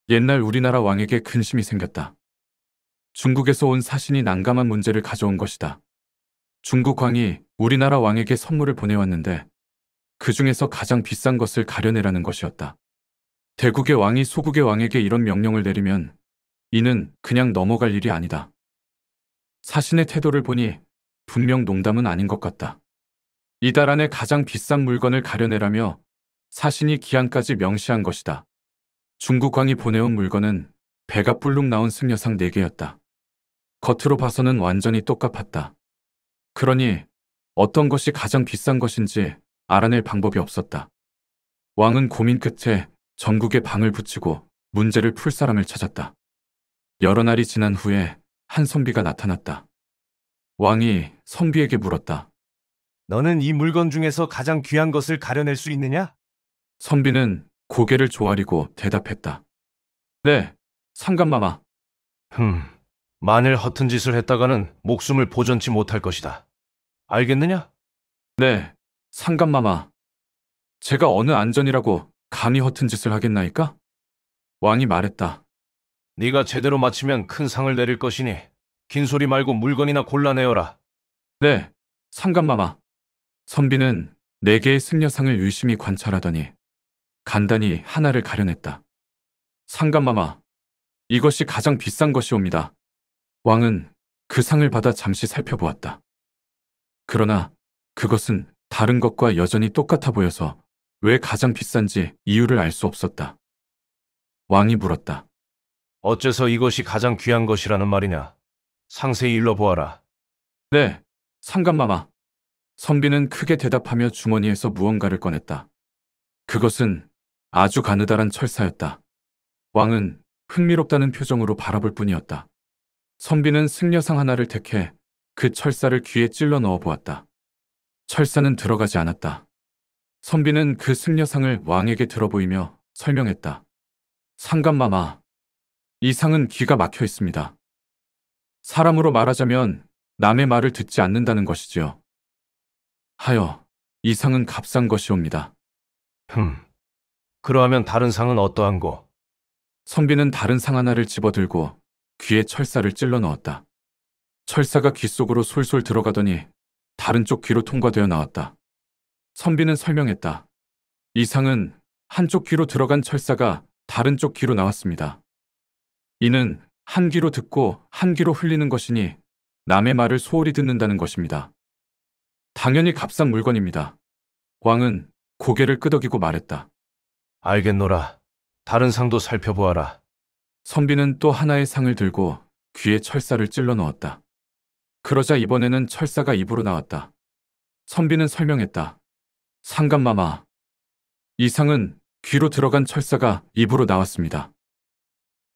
옛날 우리나라 왕에게 근심이 생겼다. 중국에서 온 사신이 난감한 문제를 가져온 것이다. 중국 왕이 우리나라 왕에게 선물을 보내왔는데 그 중에서 가장 비싼 것을 가려내라는 것이었다. 대국의 왕이 소국의 왕에게 이런 명령을 내리면 이는 그냥 넘어갈 일이 아니다. 사신의 태도를 보니 분명 농담은 아닌 것 같다. 이달 안에 가장 비싼 물건을 가려내라며 사신이 기한까지 명시한 것이다. 중국 왕이 보내온 물건은 배가 불룩 나온 승려상 4개였다. 겉으로 봐서는 완전히 똑같았다. 그러니 어떤 것이 가장 비싼 것인지 알아낼 방법이 없었다. 왕은 고민 끝에 전국에 방을 붙이고 문제를 풀 사람을 찾았다. 여러 날이 지난 후에 한 선비가 나타났다. 왕이 선비에게 물었다. 너는 이 물건 중에서 가장 귀한 것을 가려낼 수 있느냐? 선비는 고개를 조아리고 대답했다. 네, 상감마마. 흠, 만일 허튼 짓을 했다가는 목숨을 보전치 못할 것이다. 알겠느냐? 네, 상감마마. 제가 어느 안전이라고 감히 허튼 짓을 하겠나이까? 왕이 말했다. 네가 제대로 마치면 큰 상을 내릴 것이니 긴 소리 말고 물건이나 골라내어라. 네, 상감마마. 선비는 4개의 승려상을 유심히 관찰하더니 간단히 하나를 가려냈다. 상감마마, 이것이 가장 비싼 것이옵니다. 왕은 그 상을 받아 잠시 살펴보았다. 그러나 그것은 다른 것과 여전히 똑같아 보여서 왜 가장 비싼지 이유를 알 수 없었다. 왕이 물었다. 어째서 이것이 가장 귀한 것이라는 말이냐? 상세히 일러보아라. 네, 상감마마. 선비는 크게 대답하며 주머니에서 무언가를 꺼냈다. 그것은 아주 가느다란 철사였다. 왕은 흥미롭다는 표정으로 바라볼 뿐이었다. 선비는 승려상 하나를 택해 그 철사를 귀에 찔러 넣어 보았다. 철사는 들어가지 않았다. 선비는 그 승려상을 왕에게 들어보이며 설명했다. 상감마마, 이 상은 기가 막혀 있습니다. 사람으로 말하자면 남의 말을 듣지 않는다는 것이지요. 하여 이 상은 값싼 것이옵니다. 그러하면 다른 상은 어떠한고? 선비는 다른 상 하나를 집어들고 귀에 철사를 찔러 넣었다. 철사가 귀 속으로 솔솔 들어가더니 다른 쪽 귀로 통과되어 나왔다. 선비는 설명했다. 이 상은 한쪽 귀로 들어간 철사가 다른 쪽 귀로 나왔습니다. 이는 한 귀로 듣고 한 귀로 흘리는 것이니 남의 말을 소홀히 듣는다는 것입니다. 당연히 값싼 물건입니다. 왕은 고개를 끄덕이고 말했다. 알겠노라. 다른 상도 살펴보아라. 선비는 또 하나의 상을 들고 귀에 철사를 찔러 넣었다. 그러자 이번에는 철사가 입으로 나왔다. 선비는 설명했다. 상감마마, 이 상은 귀로 들어간 철사가 입으로 나왔습니다.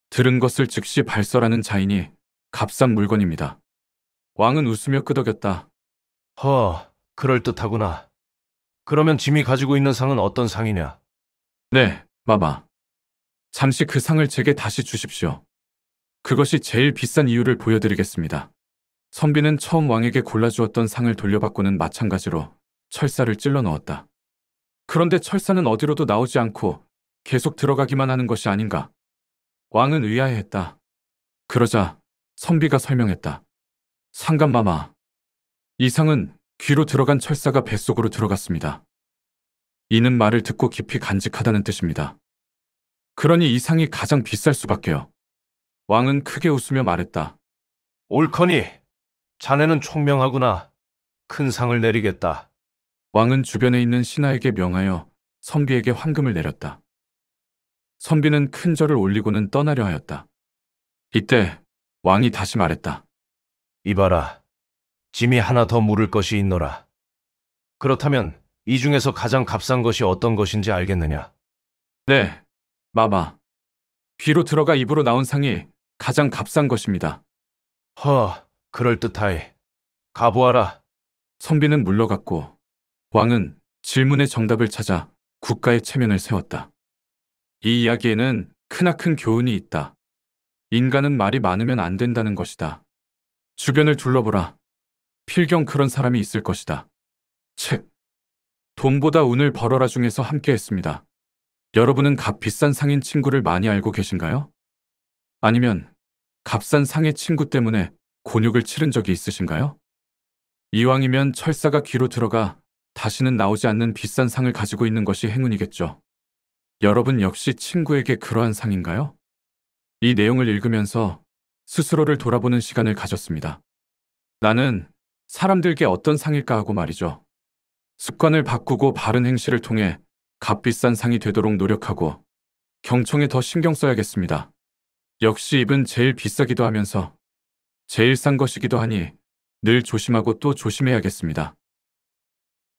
들은 것을 즉시 발설하는 자이니 값싼 물건입니다. 왕은 웃으며 끄덕였다. 그럴듯하구나. 그러면 짐이 가지고 있는 상은 어떤 상이냐? 네, 마마. 잠시 그 상을 제게 다시 주십시오. 그것이 제일 비싼 이유를 보여드리겠습니다. 선비는 처음 왕에게 골라주었던 상을 돌려받고는 마찬가지로 철사를 찔러 넣었다. 그런데 철사는 어디로도 나오지 않고 계속 들어가기만 하는 것이 아닌가. 왕은 의아해했다. 그러자 선비가 설명했다. 상감마마, 이 상은 귀로 들어간 철사가 뱃속으로 들어갔습니다. 이는 말을 듣고 깊이 간직하다는 뜻입니다. 그러니 이 상이 가장 비쌀 수밖에요. 왕은 크게 웃으며 말했다. 옳거니, 자네는 총명하구나. 큰 상을 내리겠다. 왕은 주변에 있는 신하에게 명하여 선비에게 황금을 내렸다. 선비는 큰 절을 올리고는 떠나려 하였다. 이때 왕이 다시 말했다. 이봐라, 짐이 하나 더 물을 것이 있노라. 그렇다면 이 중에서 가장 값싼 것이 어떤 것인지 알겠느냐? 네, 마마. 귀로 들어가 입으로 나온 상이 가장 값싼 것입니다. 그럴듯하이. 가보아라. 선비는 물러갔고 왕은 질문의 정답을 찾아 국가의 체면을 세웠다. 이 이야기에는 크나큰 교훈이 있다. 인간은 말이 많으면 안 된다는 것이다. 주변을 둘러보라. 필경 그런 사람이 있을 것이다. 책. 돈보다 운을 벌어라 중에서 함께 했습니다. 여러분은 값 비싼 상인 친구를 많이 알고 계신가요? 아니면 값싼 상의 친구 때문에 곤욕을 치른 적이 있으신가요? 이왕이면 철사가 귀로 들어가 다시는 나오지 않는 비싼 상을 가지고 있는 것이 행운이겠죠. 여러분 역시 친구에게 그러한 상인가요? 이 내용을 읽으면서 스스로를 돌아보는 시간을 가졌습니다. 나는 사람들께 어떤 상일까 하고 말이죠. 습관을 바꾸고 바른 행실을 통해 값비싼 상이 되도록 노력하고 경청에 더 신경 써야겠습니다. 역시 입은 제일 비싸기도 하면서 제일 싼 것이기도 하니 늘 조심하고 또 조심해야겠습니다.